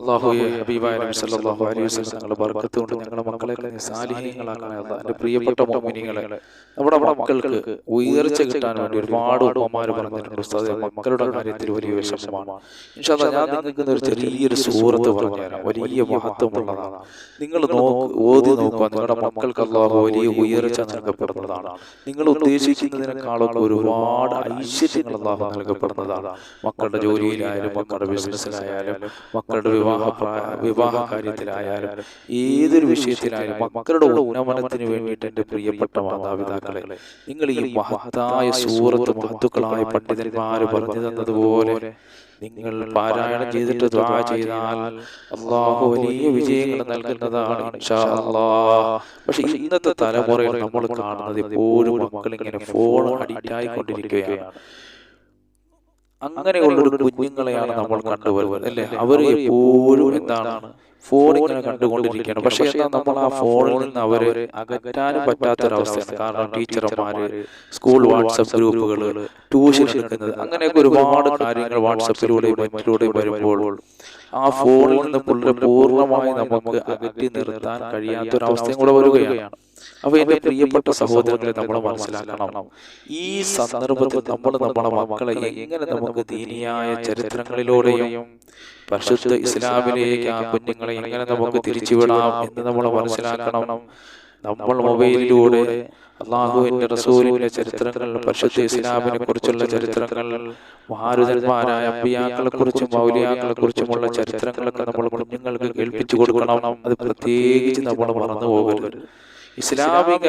അല്ലാഹുവേ, ഹബീബായ നബി സല്ലല്ലാഹു അലൈഹി വസല്ലം തങ്ങളുടെ ബർക്കത്ത് കൊണ്ട് ഞങ്ങളുടെ മക്കളെ സാലിഹീങ്ങളാക്കണേ അല്ലാഹ്. എൻ്റെ പ്രിയപ്പെട്ട മുഅ്മിനീങ്ങളെ, നമ്മുടെ മക്കൾക്ക് ഉയർച്ച കിട്ടാൻ വേണ്ടി ഒരുപാട് ഉമ്മമാർ പറഞ്ഞിട്ടുണ്ട് ഉസ്താദേ, മക്കളുടെ കാര്യത്തിൽ വലിയ വിഷമമാണ്. ഇൻഷാ അല്ലാഹ് ഞാൻ നിങ്ങൾക്ക് ഒരു ചെറിയൊരു സൂറത്ത് പറഞ്ഞുതരാം. വലിയ മഹത്വമുള്ളതാണ്. നിങ്ങൾ ഓതി നോക്കുക. നിങ്ങളുടെ മക്കൾക്ക് അല്ലാഹു വലിയ ഉയർച്ച നൽകപ്പെടുന്നതാണ്. നിങ്ങൾ ഉദ്ദേശിക്കുന്നതിനേക്കാളൊക്കെ ഒരുപാട് ഐശ്വര്യങ്ങൾ അല്ലാഹു നൽകപ്പെടുന്നതാണ്. മക്കളുടെ ജോലിയിലായാലും മക്കളുടെ ബിസിനസ്സിലായാലും മക്കളുടെ വിവാഹ കാര്യത്തിലായാലും ഏതൊരു വിഷയത്തിലായാലും മക്കളുടെ ഉന്നമനത്തിന് വേണ്ടിയിട്ട് എൻ്റെ പ്രിയപ്പെട്ട മാതാപിതാക്കളെ, നിങ്ങൾ ഈ മഹത്തായ സൂറത്ത് മഹത്തുക്കളായ പണ്ഡിതന്മാർ പറഞ്ഞു തന്നതുപോലെ നിങ്ങൾ പാരായണം ചെയ്തിട്ട് ദുആ ചെയ്താൽ അല്ലാഹു വലിയ വിജയങ്ങൾ നൽകുന്നതാണ് ഇൻഷാ അല്ലാഹ്. പക്ഷെ ഇന്നത്തെ തലമുറയിൽ നമ്മൾ കാണുന്നത് എപ്പോഴും മക്കൾ ഇങ്ങനെ ഫോൺ അഡിക്റ്റ് ആയിക്കൊണ്ടിരിക്കുകയാണ്. അങ്ങനെയുള്ളൊരു കുഞ്ഞുങ്ങളെയാണ് നമ്മൾ കണ്ടുവരുന്നത്, അല്ലേ? അവർ എപ്പോഴും എന്താണ് ഫോൺ ഇങ്ങനെ കണ്ടുകൊണ്ടിരിക്കുകയാണ്. പക്ഷേ എന്നാൽ നമ്മൾ ആ ഫോണിൽ നിന്ന് അവരെ അകറ്റാനും പറ്റാത്തൊരവസ്ഥയാണ്. കാരണം ടീച്ചർമാര്, സ്കൂൾ വാട്സപ്പ് ഗ്രൂപ്പുകൾ, ട്യൂഷൻ എടുക്കുന്നത്, അങ്ങനെയൊക്കെ ഒരുപാട് കാര്യങ്ങൾ വാട്സപ്പിലൂടെയും മറ്റിലൂടെയും വരുമ്പോൾ ആ ഫോണിൽ നിന്ന് പൂർണ്ണമായി നമുക്ക് അകറ്റി നിർത്താൻ കഴിയാത്തൊരവസ്ഥയും കൂടെ വരികയാണ്. അപ്പൊ എന്റെ പ്രിയപ്പെട്ട സഹോദരങ്ങളെ, നമ്മൾ മനസ്സിലാക്കണം, ഈ സന്ദർഭത്തിൽ നമ്മൾ നമ്മുടെ മക്കളെ എങ്ങനെ നമുക്ക് ദീനിയായ ചരിത്രങ്ങളിലൂടെയും പരിശുദ്ധ ഇസ്ലാമിലേക്ക് ആ കുഞ്ഞുങ്ങളെ എങ്ങനെ നമുക്ക് തിരിച്ചുവിടാം എന്ന് നമ്മൾ മനസ്സിലാക്കണം. നമ്മൾ മൊബൈലിലൂടെ അള്ളാഹുവിന്റെ റസൂലിന്റെ ചരിത്രങ്ങൾ, പരിശുദ്ധ ഇസ്ലാമിനെ കുറിച്ചുള്ള ചരിത്രങ്ങൾ, മഹാരഥന്മാരായ അമ്പിയാക്കളെ കുറിച്ചും മൗലിയാക്കളെ കുറിച്ചുമുള്ള ചരിത്രങ്ങളൊക്കെ നമ്മൾ കുഞ്ഞുങ്ങൾക്ക് കേൾപ്പിച്ചു കൊടുക്കണം. അത് പ്രത്യേകിച്ച് നമ്മൾ മറന്നു പോകരുത്. ഇസ്ലാമിക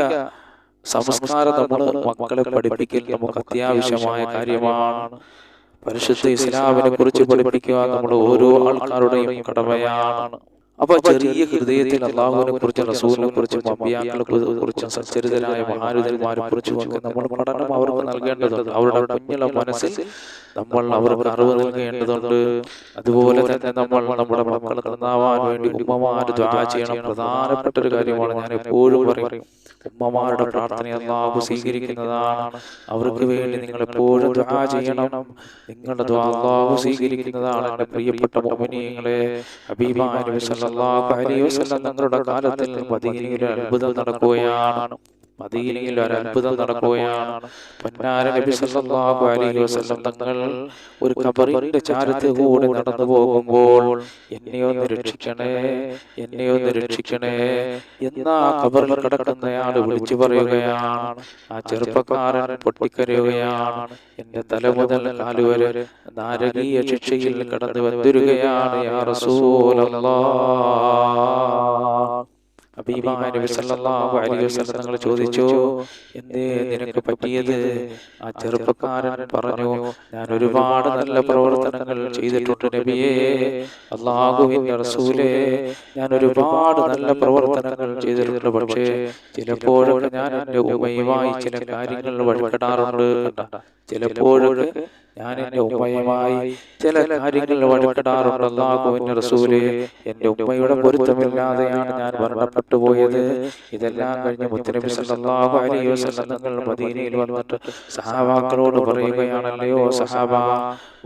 സംസ്കാരം നമ്മൾ മക്കളെ പഠിപ്പിക്കൽ നമുക്ക് അത്യാവശ്യമായ കാര്യമാണ്. പരിശുദ്ധ ഇസ്ലാമിനെ കുറിച്ച് പഠിപ്പിക്കുക നമ്മുടെ ഓരോ ആൾക്കാരുടെയും കടമയാണ്. അപ്പൊ ചെറിയ ഹൃദയത്തിൽ അള്ളാഹുവിനെ കുറിച്ചും റസൂലിനെ കുറിച്ചും അമ്പിയാക്കളെ കുറിച്ചും സച്ചരിതരായ മഹാരഥന്മാരെ കുറിച്ചും ഒക്കെ നമ്മൾ പഠനം അവർക്ക് നൽകേണ്ടതുണ്ട്. അവരുടെ കുഞ്ഞുള്ള മനസ്സിൽ നമ്മൾ അവർക്ക് അറിവ് നൽകേണ്ടതുണ്ട്. അതുപോലെ തന്നെ നമ്മൾ നമ്മുടെ മക്കൾ നന്നാവാൻ വേണ്ടി ഉമ്മമാര് ദുആ ചെയ്യണം. പ്രധാനപ്പെട്ട ഒരു കാര്യമാണ്. ഞാൻ എപ്പോഴും പറയും, ഉമ്മമാരുടെ പ്രാർത്ഥന അല്ലാഹു സ്വീകരിക്കുന്നതാണ്. അവർക്ക് വേണ്ടി നിങ്ങൾ എപ്പോഴും ദുആ ചെയ്യണം. നിങ്ങളുടെ ദുആ അല്ലാഹു സ്വീകരിക്കുന്നതാണ്. എൻ്റെ പ്രിയപ്പെട്ട മുഅ്മിനീങ്ങളെ, ഹബീബായ നബി സല്ലല്ലാഹു അലൈഹി വസല്ലം തങ്ങളുടെ കാലത്തിൽ മദീനയിൽ ഒരു അത്ഭുതം നടക്കുകയാണ്. മദീനയിൽ ഒരു അത്ഭുതം നടക്കുകയാണ്. പൊന്നാര നബി സല്ലല്ലാഹു അലൈഹി വസല്ലം തങ്ങൾ ഒരു ഖബറിന്റെ ചാരത്ത് കൂടെ നടന്നു പോകുമ്പോൾ എന്നെയൊന്ന് രക്ഷിക്കണേ, എന്നെയൊന്ന് രക്ഷിക്കണേ എന്നാ ഖബറിൽ കിടക്കുന്നയാൾ വിളിച്ചു പറയുകയാണ്. ആ ചെറുപ്പക്കാരൻ പൊട്ടിക്കരയുകയാണ്. എന്റെ തല മുതൽ കാലുവരെ നാരകീയ ശിക്ഷയിൽ കടന്നു വന്നിരിക്കുകയാണ് യാ റസൂലല്ലാഹ്. ഹബീബായ നബി സല്ലല്ലാഹു അലൈഹി വസല്ലം തങ്ങൾ ചോദിച്ചു, എന്തേ നിനക്ക് പറ്റിയത്? ആ ചെറുപ്പക്കാരൻ പറഞ്ഞു, ഞാൻ ഒരുപാട് നല്ല പ്രവർത്തനങ്ങൾ ചെയ്തിട്ടുണ്ട് നബിയേ, അല്ലാഹുവിന്റെ റസൂലേ, ഞാൻ ഒരുപാട് നല്ല പ്രവർത്തനങ്ങൾ ചെയ്തിട്ടുണ്ട്. പക്ഷേ ചിലപ്പോഴൊക്കെ ഞാൻ എൻ്റെ ഉമ്മയുമായി ചില കാര്യങ്ങൾ വഴക്കിടാറുണ്ട്. ചിലപ്പോഴൊക്കെ ഞാൻ എൻ്റെ ഉമ്മയുമായി ചില കാര്യങ്ങൾ വഴക്കിടാറുണ്ട്. അല്ലാഹുവിന്റെ റസൂലേ, എൻ്റെ ഉമ്മയുടെ പൊരുത്തമില്ലാതെയാണ് ഞാൻ മരണപ്പെട്ടു പോയത്. ഇതെല്ലാം കഴിഞ്ഞ് മുത്തനബി സല്ലല്ലാഹു അലൈഹി വസല്ലം തങ്ങൾ മദീനയിൽ വന്നിട്ട് സഹാബാക്കളോട് പറയുകയാണല്ലയോ സഹാബ,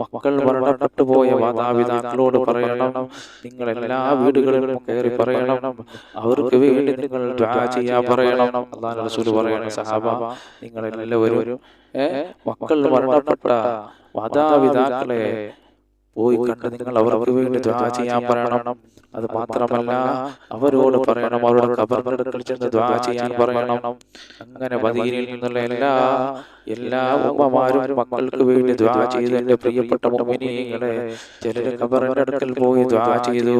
മക്കൾ മരണപ്പെട്ടു പോയ മാതാപിതാക്കളോട് പറയണം, നിങ്ങൾ എല്ലാ വീടുകളിലും കയറി പറയണം, അവർക്ക് വേണ്ടി നിങ്ങൾ ദുആ ചെയ്യാൻ പറയണം. അല്ലാഹുവിന്റെ റസൂൽ പറയണം, സഹാബ, നിങ്ങൾ എല്ലാവരും മക്കൾ മരണപ്പെട്ട മാതാപിതാക്കളെ പോയി കണ്ട് നിങ്ങൾ അവർക്ക് വേണ്ടി ദുആ ചെയ്യാൻ പറയണം. അത് മാത്രമല്ല, അവരോട് പറയണം, അവരുടെ ഖബറിന്റെ അടുക്കൽ ചെന്ന് ദുആ ചെയ്യാൻ പറയണം. അങ്ങനെ മദീനയിൽ നിന്നുള്ള എല്ലാ ഉമ്മമാരും മക്കൾക്ക് വേണ്ടി ദുആ ചെയ്തു. എൻ്റെ പ്രിയപ്പെട്ട മുഅ്മിനീങ്ങളെ, ചിലർ ഖബറിന്റെ അടുക്കൽ പോയി ദുആ ചെയ്തു,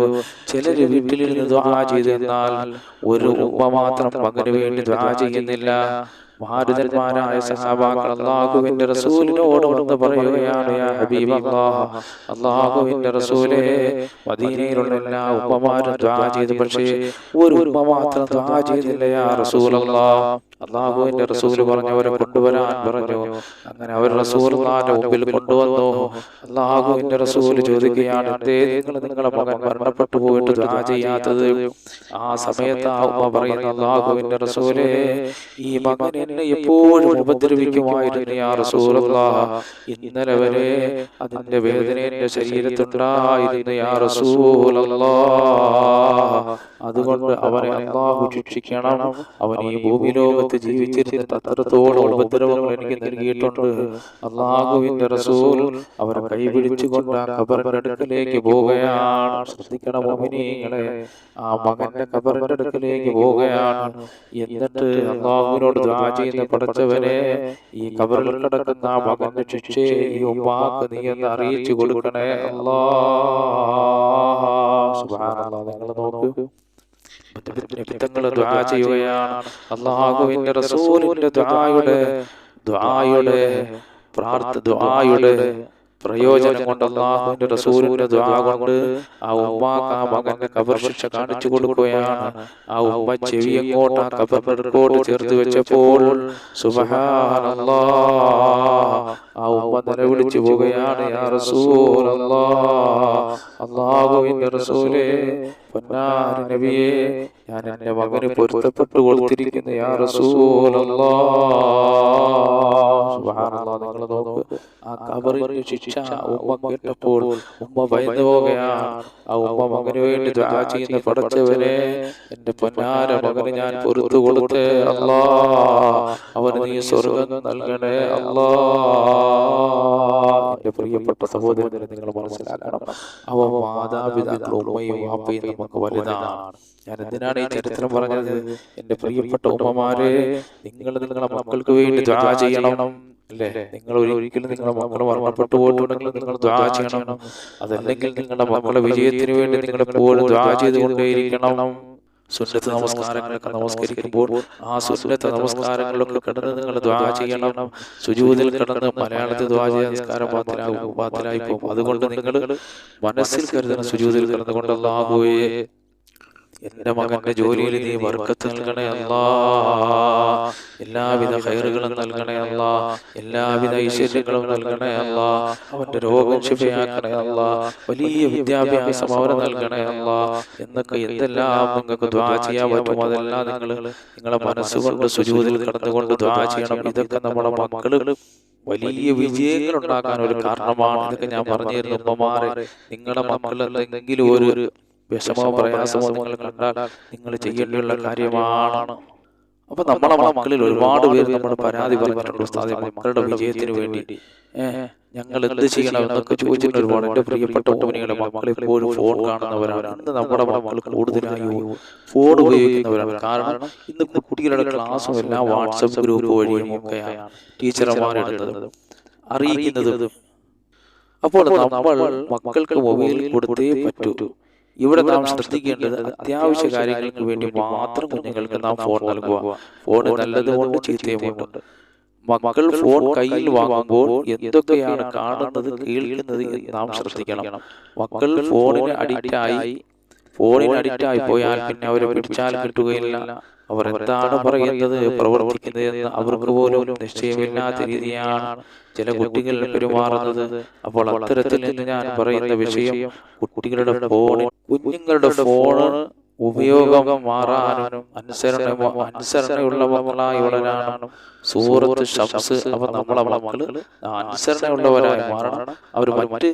ചിലർ വീട്ടിലിരുന്ന് ദുആ ചെയ്തു. എന്നാൽ ഒരു ഉമ്മ മാത്രം മകന് വേണ്ടി ദുആ ചെയ്യുന്നില്ല. മഹാരഥന്മാരായ സഹാബാക്കൾ അല്ലാഹുവിന്റെ റസൂലിനോട് വന്ന് പറയുകയാണ്, യാ ഹബീബല്ലാഹ്, അല്ലാഹുവിന്റെ റസൂലേ, മദീനയിലുള്ള എല്ലാ ഉമ്മമാരും ദുആ ചെയ്തു, പക്ഷേ ഒരു ഉമ്മ മാത്രം ദുആ ചെയ്തില്ല യാ റസൂലല്ലാഹ്. അള്ളാഹുവിന്റെ റസൂൽ പറഞ്ഞവരെ കൊണ്ടുവരാൻ പറഞ്ഞു. അങ്ങനെ അവർ റസൂലുള്ളാഹിന്റെ മുമ്പിൽ കൊണ്ടുവന്നു. അള്ളാഹുവിന്റെ റസൂൽ ചോദിക്കുകയാണ്, എന്തേ നിങ്ങളെ മകൻ മരണപ്പെട്ടു പോയിട്ട് ദുആ ചെയ്യാത്തത്? ആ സമയത്ത് ആ ഉമ്മ പറയുന്നു, അള്ളാഹുവിന്റെ റസൂലേ, ഈ മകൻ എന്നെ എപ്പോഴും ഉപദ്രവിക്കുമായിരുന്നു യാ റസൂലല്ലാഹ്. ഇന്നലെ വരെ അതിന്റെ വേദന എന്റെ ശരീരത്തുണ്ടായിരുന്നു യാ റസൂലല്ലാഹ്. അതുകൊണ്ട് അവനെ അള്ളാഹു ശിക്ഷിക്കണം. അവൻ ഈ ഭൂമിലോകത്ത് ജീവിച്ചിരുന്നിട്ട് അത്രത്തോളം ഉപദ്രവങ്ങൾ എനിക്ക് നൽകിയിട്ടുണ്ട്. അള്ളാഹുവിന്റെ റസൂൽ അവരെ കൈപിടിച്ചുകൊണ്ട് ആ ഖബറിന്റെ അടുക്കലേക്ക് പോവുകയാണ്. ശ്രദ്ധിക്കണം മുഅ്മിനീങ്ങളെ, ആ മകന്റെ ഖബറിന്റെ അടുക്കലേക്ക് പോവുകയാണ്. എന്നിട്ട് അള്ളാഹുവിനോട് ദുആ ചെയ്യുന്ന പടച്ചവനെ, ഈ ഖബറിൽ കിടക്കുന്ന ആ മകന്റെ ശിക്ഷയെ ഈ ഉമ്മാക്ക് നീ എന്ന് അറിയിച്ചു കൊടുക്കണേ അല്ലാഹ്. സുബ്ഹാനല്ലാഹ്, നിങ്ങൾ നോക്കൂ, നബിതങ്ങൾ ദുആ ചെയ്യുകയാണ്. അല്ലാഹുവിന്റെ റസൂലിന്റെ ദുആയുടെ പ്രയോജനം കൊണ്ട്, അല്ലാഹുവിന്റെ റസൂലിന്റെ ദുആ കൊണ്ട് ആ ഉമ്മാക്ക് ആ മകന്റെ ഖബർ ശിക്ഷ കാണിച്ചു കൊടുക്കുകയാണ്. ആ ഉമ്മ ചെവി അങ്ങോട്ട് ആ ഖബറിനോട് ചേർത്ത് വെച്ചപ്പോൾ സുബ്ഹാനല്ലാഹ്, ആ ഉമ്മ നിലവിളിച്ചു പോവുകയാണ്, യാ റസൂലല്ലാഹ്, അല്ലാഹുവിന്റെ റസൂലേ, പൊന്നാര നബിയേ, ഞാൻ എന്റെ മകന് പൊരുത്തപ്പെട്ടു കൊടുത്തിരിക്കുന്നു യാ റസൂലല്ലാഹ്. സുബ്ഹാനല്ലാഹ്, നിങ്ങൾ നോക്കൂ, ആ ഖബറിന്റെ ശിക്ഷ ഉമ്മ കേട്ടപ്പോൾ ഉമ്മ ഭയന്നു പോവുകയാണ്. ആ ഉമ്മ മകന് വേണ്ടി ദുആ ചെയ്യുന്ന പടച്ചവനെ, എന്റെ പൊന്നാര മകന് ഞാൻ പൊറുത്തു കൊടുത്തേ അല്ലാഹ്, അവന് നീ സ്വർഗ്ഗം നൽകണേ അല്ലാഹ്. എന്റെ പ്രിയപ്പെട്ട സഹോദരനെ, നിങ്ങൾ മനസ്സിലാക്കണം, അവ മാതാപിതാക്കളും ഉമ്മയും വാപ്പയും നമുക്ക് വലുതാണ്. ഞാൻ എന്തിനാണ് ഈ ചരിത്രം പറഞ്ഞത്? എന്റെ പ്രിയപ്പെട്ട ഉമ്മമാരെ, നിങ്ങൾ നിങ്ങളുടെ മക്കൾക്ക് വേണ്ടി ദുആ ചെയ്യണം, അല്ലേ? നിങ്ങൾ ഒരിക്കലും നിങ്ങളുടെ മക്കൾ മരണപ്പെട്ടു പോയിട്ടുണ്ടെങ്കിൽ നിങ്ങൾ ദുആ ചെയ്യണം. അതല്ലെങ്കിൽ നിങ്ങളുടെ മക്കളുടെ വിജയത്തിന് വേണ്ടി നിങ്ങൾ എപ്പോഴും ദുആ ചെയ്തുകൊണ്ടേയിരിക്കണം. സുന്നത്ത് നമസ്കാരങ്ങളൊക്കെ നമസ്കരിക്കുമ്പോൾ ആ സുന്നത്ത് നമസ്കാരങ്ങളൊക്കെ കിടന്ന് നിങ്ങൾ ദുആ ചെയ്യണം. സുജൂദിൽ കിടന്ന് മലയാളത്തിൽ ദുആ ചെയ്യാൻ നിസ്കാരം ബാത്തിലായി പോകും. അതുകൊണ്ട് നിങ്ങൾ മനസ്സിൽ കരുതുന്ന സുജൂദിൽ കിടന്നുകൊണ്ട്, അല്ലാഹുവേ, എന്റെ മകന്റെ ജോലിയിൽ നീ ബർക്കത്ത് നൽകണേ അല്ലാഹ്, എല്ലാവിധ ഖൈറുകളും നൽകണേ അല്ലാഹ്, എല്ലാവിധ ഐശ്വര്യങ്ങളും നൽകണേ അല്ലാഹ്, അവന്റെ രോഗം ശിഫയാക്കണേ അല്ലാഹ്, വലിയ വിദ്യാഭ്യാസം അവന് നൽകണേ അല്ലാഹ് എന്നൊക്കെ എന്തെല്ലാം നിങ്ങൾക്ക് ദുആ ചെയ്യാൻ പറ്റും അതെല്ലാം നിങ്ങളെ മനസ്സുകൊണ്ട് സുജൂദിൽ കിടന്നുകൊണ്ട് ദുആ ചെയ്യണം. ഇതൊക്കെ നമ്മുടെ മക്കള് വലിയ വിജയങ്ങൾ ഉണ്ടാക്കാൻ ഒരു കാരണമാണ്. ഇതൊക്കെ ഞാൻ പറഞ്ഞിരുന്നു. ഉമ്മമാരെ, നിങ്ങളുടെ മക്കൾ എന്തെങ്കിലും ഒരു വിഷമോ പ്രയാസമോ നിങ്ങൾ കണ്ടാൽ നിങ്ങൾ ചെയ്യേണ്ടിയുള്ള കാര്യമാണ്. അപ്പൊ നമ്മളെ മക്കളിൽ ഒരുപാട് പേര് നമ്മുടെ പരാതി പറഞ്ഞിട്ടുണ്ട്, ഉസ്താദേ, മക്കളുടെ വിജയത്തിന് വേണ്ടി ഞങ്ങൾ എന്ത് ചെയ്യണം എന്നൊക്കെ ചോദിച്ചിട്ട് ഒരുപാട്. എന്റെ പ്രിയപ്പെട്ട മോനികളെ, മക്കൾ എപ്പോഴും ഫോൺ കാണുന്നവരാണ്. ഇന്ന് നമ്മുടെ മക്കൾ കൂടുതലായി ഫോൺ ഉപയോഗിക്കുന്നവരാണ്. കാരണം ഇന്ന് കുട്ടികളുടെ ക്ലാസ്സും എല്ലാം വാട്സപ്പ് ഗ്രൂപ്പ് വഴിയും ഒക്കെയാണ് ടീച്ചർമാരെടുത്തത് അറിയിക്കുന്നത്. അപ്പോൾ നമ്മൾ മക്കൾക്ക് മൊബൈൽ കൊടുത്തേ പറ്റൂ. ഇവിടെ നാം ശ്രദ്ധിക്കേണ്ടത് അത്യാവശ്യ കാര്യങ്ങൾക്ക് വേണ്ടി മാത്രം കുഞ്ഞുങ്ങൾക്ക് നാം ഫോൺ നൽകുക. ഫോൺ നല്ലതുകൊണ്ട് ചീത്തയുമുണ്ട്. മക്കൾ ഫോൺ കയ്യിൽ വാങ്ങുമ്പോൾ എന്തൊക്കെയാണ് കാണുന്നത്, കേൾക്കുന്നത് എന്ന് നാം ശ്രദ്ധിക്കണം. മക്കൾ ഫോണിന് അഡിക്റ്റായി പോയാൽ പിന്നെ അവരെ പിടിച്ചാൽ കിട്ടുകയില്ല. അവർ എന്താണ് പറയുന്നത്, പ്രവർത്തിക്കുന്നത് എന്ന് അവർക്ക് പോലും നിശ്ചയമില്ലാത്ത രീതിയാണ് ചില കുട്ടികൾ പെരുമാറുന്നത്. അപ്പോൾ അത്തരത്തിൽ നിന്ന് ഞാൻ പറയുന്ന വിഷയം, കുഞ്ഞുങ്ങളുടെ ഫോൺ ഉപയോഗം മാറാനും അനുസരണയുള്ള മക്കളായി വളരാനും സൂറത്ത് ശംസ്, അവ നമ്മളെ മക്കള് അനുസരണയുള്ളവരായി മാറണം. അവർ മറ്റ്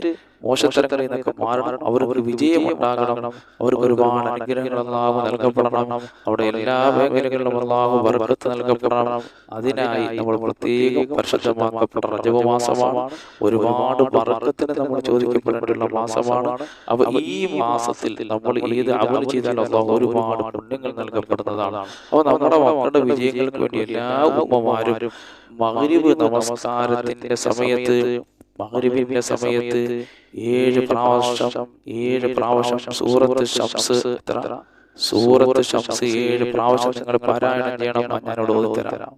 മോശത്തരങ്ങളിൽ നിന്നൊക്കെ മാറണം. അവർക്ക് വിജയം ഉണ്ടാകണം. അവർക്ക് ഒരുപാട് അനുഗ്രഹങ്ങൾ അല്ലാഹു നൽകപ്പെടണം. അവിടെ എല്ലാ മേഖലകളിലും അല്ലാഹു ബർക്കത്ത് നൽകപ്പെടണം. അതിനായി നമ്മൾ പ്രത്യേകം പരിശുദ്ധമാക്കപ്പെട്ട റജബ് മാസമാണ്. ഒരുപാട് ബർക്കത്തിന് നമ്മൾ ചോദിക്കപ്പെടേണ്ടുള്ള മാസമാണ്. അപ്പൊ ഈ മാസത്തിൽ നമ്മൾ ഏത് അമൽ ചെയ്താലും അല്ലാഹു ഒരുപാട് പുണ്യങ്ങൾ നൽകപ്പെടുന്നതാണ്. അപ്പൊ നമ്മുടെ മക്കളുടെ വിജയങ്ങൾക്ക് വേണ്ടി എല്ലാ ഉമ്മമാരും മഗ്രിബ് നമസ്കാരത്തിന്റെ സമയത്ത് 7 പ്രാവശ്യം സൂറത്ത് ശംസ് 7 പ്രാവശ്യം നിങ്ങൾ പാരായണം ചെയ്യണം. ഞാനോട് ഓതിത്തരാം.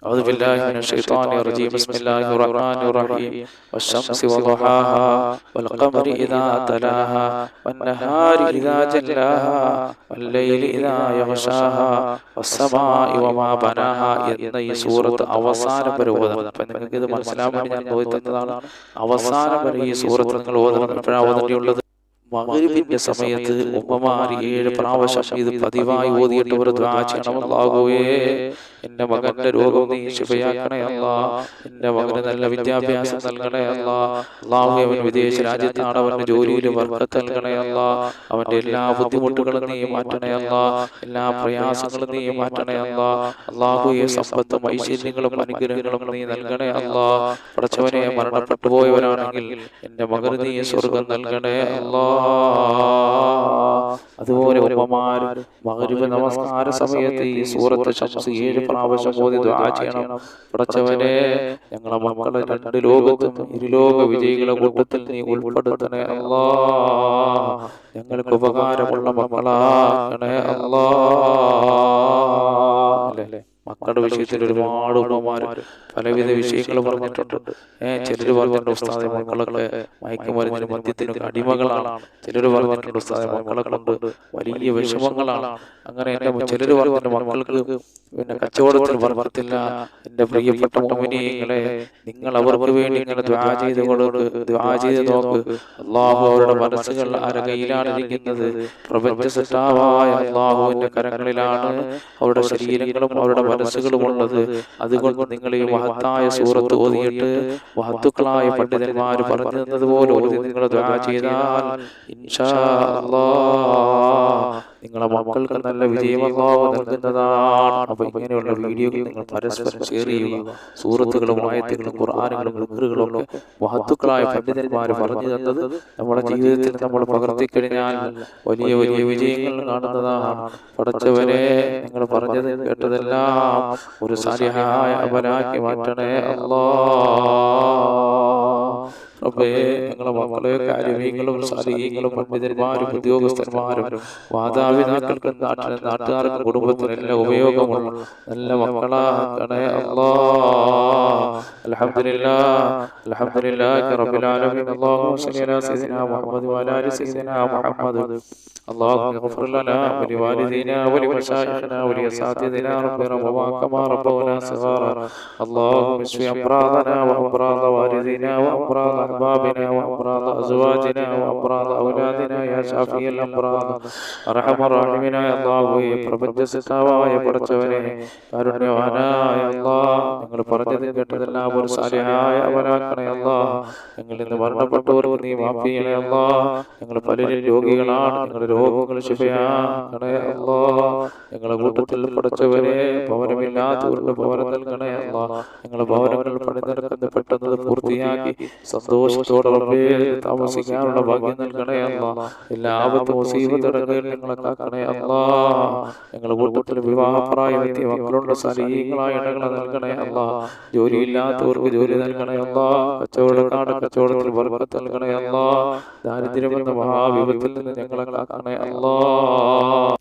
أعوذ بالله من الشيطان الرجيم بسم الله الرحمن الرحيم والشمس وضحاها والقمر إذا تلاها والنهار إذا جلاها والليل إذا يغشاها والسماء وما بناها എന്ന ഈ സൂറത്ത് അവസാനം വരെ ഓതണം. അപ്പം നിങ്ങൾക്ക് ഇത് മനസ്സിലാവാൻ ഞാൻ പോയി തന്നതാണ്. അവസാനം വരെ ഈ സൂറത്ത് നിങ്ങൾ ഓതണം. എപ്പോഴാണ് ഓതേണ്ടിയുള്ളത്? മഗ്‌രിബിന്റെ സമയത്ത് ഉമ്മമാർ 7 പ്രാവശ്യം ഇത് പതിവായി ഓതിയിട്ട് ഒരു ദുആ ചെയ്യണം. അല്ലാഹുവേ, എൻ്റെ മകന്റെ രോഗം നീ ശിഫയാക്കണേ അല്ലാ, എൻ്റെ മകന് നല്ല വിദ്യാഭ്യാസം നൽകണേ അല്ലാ, അല്ലാഹുവേ അവൻ വിദേശ രാജ്യത്താണ്, അവൻ്റെ ജോലിയിൽ ബർക്കത്ത് നൽകണേ അല്ലാ, അവൻ്റെ എല്ലാ ബുദ്ധിമുട്ടുകളും നീ മാറ്റണേ അല്ലാ, എല്ലാ പ്രയാസങ്ങളും നീ മാറ്റണേ അല്ലാ, അല്ലാഹുവേ സമ്പത്തും ഐശ്വര്യങ്ങളും അനുഗ്രഹങ്ങളും നീ നൽകണേ അല്ലാ, പടച്ചവനെ മരണപ്പെട്ടു പോയവരാണെങ്കിൽ എൻ്റെ മകന് നീ സ്വർഗം നൽകണേ അല്ലാ. അതുപോലെ ഉമ്മമാർ മഗ്‌രിബ് നമസ്കാര സമയത്ത് ഈ സൂറത്ത് ശംസ് 7 പ്രാവശ്യം ഓതി ദുആ ചെയ്യണം. പടച്ചവനെ ഞങ്ങളെ മക്കളെ 2 ലോകത്തും ഇരുലോക വിജയികളുടെ കൂട്ടത്തിൽ നീ ഉൾപ്പെടുത്തണേ അല്ലാ, ഞങ്ങൾക്ക് ഉപകാരമുള്ള മക്കളാക്കണേ അല്ലാ. അല്ലേ, മക്കളുടെ വിഷയത്തിൽ ഒരുപാട് ഉമ്മമാർ പലവിധ വിഷയങ്ങൾ പറഞ്ഞിട്ടുണ്ട്. ചിലർ പറഞ്ഞിട്ടുണ്ട് ഉസ്താദെ മക്കളൊക്കെ മയക്കുമരുന്നിനും മദ്യത്തിനും അടിമകളാണ്. ചിലർ പറഞ്ഞിട്ടുണ്ട് ഉസ്താദെ മക്കളെ കൊണ്ട് വലിയ വിഷമങ്ങളാണ്. അങ്ങനെ ചിലർ പറഞ്ഞിട്ടുണ്ട് മക്കൾക്ക് പിന്നെ കച്ചവടത്തിൽ ബർക്കത്തില്ല. എൻ്റെ പ്രിയപ്പെട്ട മുഅ്മിനീങ്ങളെ, നിങ്ങൾ അവർക്ക് വേണ്ടി ഇങ്ങനെ ദുആ ചെയ്ത് നോക്ക്. അല്ലാഹു അവരുടെ മനസ്സുകൾ ആരുടെ കയ്യിലാണ് ഇരിക്കുന്നത്? പ്രപഞ്ച സൃഷ്ടാവായ അല്ലാഹുവിൻ്റെ കരങ്ങളിലാണ് അവരുടെ ശരീരങ്ങളും അവരുടെ മനസ്സുകളും ഉള്ളത്. അതുകൊണ്ട് നിങ്ങൾ ഈ മഹത്തായ സൂറത്ത് ഓതിയിട്ട് മഹത്തുക്കളായ പണ്ഡിതന്മാർ പറഞ്ഞു തന്നതുപോലെ ഓതി നിങ്ങൾ ദുആ ചെയ്താൽ ഇൻഷാ അല്ലാഹ് നിങ്ങളെ മക്കൾക്ക് നല്ല വിജയം അല്ലാഹു നൽകുന്നതാണ്. അപ്പൊ ഇങ്ങനെയുള്ള വീഡിയോകൾ നിങ്ങൾ പരസ്പരം ഷെയർ ചെയ്യുക. സൂറത്തുകളും ആയത്തുകളും ഖുർആനുകളും ദിക്റുകളും ഒക്കെ മഹത്തുക്കളായ പണ്ഡിതന്മാർ പറഞ്ഞു തന്നത് നമ്മുടെ ജീവിതത്തിൽ നമ്മൾ പകർത്തിക്കഴിഞ്ഞാൽ വലിയ വലിയ വിജയങ്ങൾ കാണുന്നതാണ്. പടച്ചവനെ, നിങ്ങൾ പറഞ്ഞത് കേട്ടതെല്ലാം ഒരു സാലിഹായ അമലാക്കി മാറ്റണേ അല്ലാഹ്. റബ്ബേ, ഞങ്ങളെ മക്കളെ കാര്യങ്ങളും സാലിഹീങ്ങളും പണ്ഡിതന്മാരും ഉദ്യോഗസ്ഥന്മാരും മാതാപിതാക്കൾക്കും നാട്ടുകാർക്കും കുടുംബത്തിനെല്ലാം ഉപയോഗമുള്ള നല്ല മക്കളാക്കണേ അല്ലാഹ്. അൽഹംദുലില്ലാഹി റബ്ബിൽ ആലമീൻ. അല്ലാഹുമ്മ സ്വല്ലി അലാ സയ്യിദിനാ മുഹമ്മദ് വഅലാ ആലി സയ്യിദിനാ മുഹമ്മദ്. اللهم اغفر لنا ولوالدينا ولمشايخنا ولأساتذتنا ربنا وما ربونا صغارا. اللهم اشف أمراضنا وأمراض والدينا وأمراض أحبابنا وأمراض أزواجنا وأمراض أولادنا يا شافي الأمراض أرحم الراحمين. يا الله, പ്രപഞ്ച സൃഷ്ടാവായ പടച്ചവനെ, കാരുണ്യവാനായ അല്ലാഹ്, ഞങ്ങൾ പറഞ്ഞത് കേട്ടതെല്ലാം ഒരു സാലിഹായ അമലാക്കണേ അല്ലാഹ്. ഞങ്ങൾ ഇന്ന് മരണപ്പെട്ടവർക്ക് നീ മാഫ് ചെയ്യണേ അല്ലാഹ്. ഞങ്ങൾ പലരും രോഗികളാണ്, ഞങ്ങളുടെ രോഗങ്ങൾ ശിഫയാക്കണേ അല്ലാഹ്. ഞങ്ങളുടെ കൂട്ടത്തിൽ പടച്ചവനെ ഭവനമില്ലാത്തവരുടെ ഭവനം നൽകണേ അല്ലാഹ്. ഞങ്ങളുടെ ഭവനങ്ങൾ പണിനിരക്കുന്നത് പെട്ടെന്ന് പൂർത്തിയാക്കി സന്തോഷത്തോടെ താമസിക്കാനുള്ള ഭാഗ്യം നൽകണേ അല്ലാഹ്. എല്ലാ ആപത്തും മുസീബത്തുകളിൽ ഞങ്ങളെ കാക്കണേ അല്ലാഹ്. ഞങ്ങളുടെ കൂട്ടത്തിൽ വിവാഹപ്രായമെത്തിയ മക്കളുള്ള സലീങ്ങളായ ഇണകളെ നൽകണേ അല്ലാഹ്. ജോലിയില്ലാത്തവർക്ക് ജോലി നൽകണേ അല്ലാഹ്. കച്ചവടത്തിൽ ബർക്കത്ത് നൽകണേ അല്ലാഹ്. ദാരിദ്ര്യമെന്ന മഹാവിപത്തിൽ നിന്ന് ഞങ്ങളെ കാക്കണേ അല്ലാഹ്.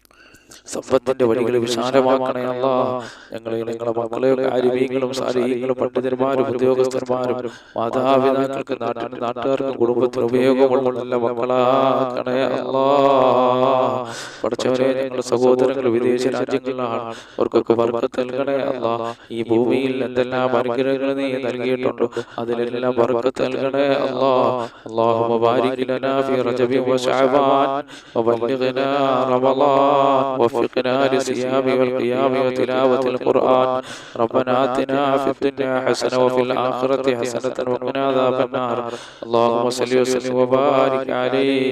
സമ്പത്തിന്റെ വഴികൾ വിശാലമാക്കണേ അല്ലാഹ്. ഞങ്ങളെ മക്കളെ കാര്യങ്ങളും സാലിഹീങ്ങളും പണ്ഡിതന്മാരും ഉദ്യോഗസ്ഥന്മാരും മാതാപിതാക്കൾക്ക് നാട്ടുകാർക്കും കുടുംബത്തിന് ഉപയോഗമുള്ള നല്ല മക്കളാക്കണേ അല്ലാഹ്. പടച്ചവനെ, ഞങ്ങളുടെ സഹോദരങ്ങൾ വിദേശ രാജ്യങ്ങളിലാണ്, അവർക്കൊക്കെ ബർക്കത്ത് നൽകണേ അല്ലാഹ്. ഈ ഭൂമിയിൽ എന്തെല്ലാം അനുഗ്രഹങ്ങൾ നീ നൽകിയിട്ടുണ്ടോ അതിലെല്ലാം ബർക്കത്ത് നൽകണേ അല്ലാഹ്. അല്ലാഹുമ്മ ബാരിക് ലനാ ഫീ റജബി വശഅബാൻ വബല്ലിഗ്നാ റമളാൻ وفقنا للصيام والقيام وتلاوة القرآن. ربنا آتنا في الدنيا حسنة وفي الآخرة حسنة وقنا عذاب النار. اللهم صل وسلم وبارك عليه.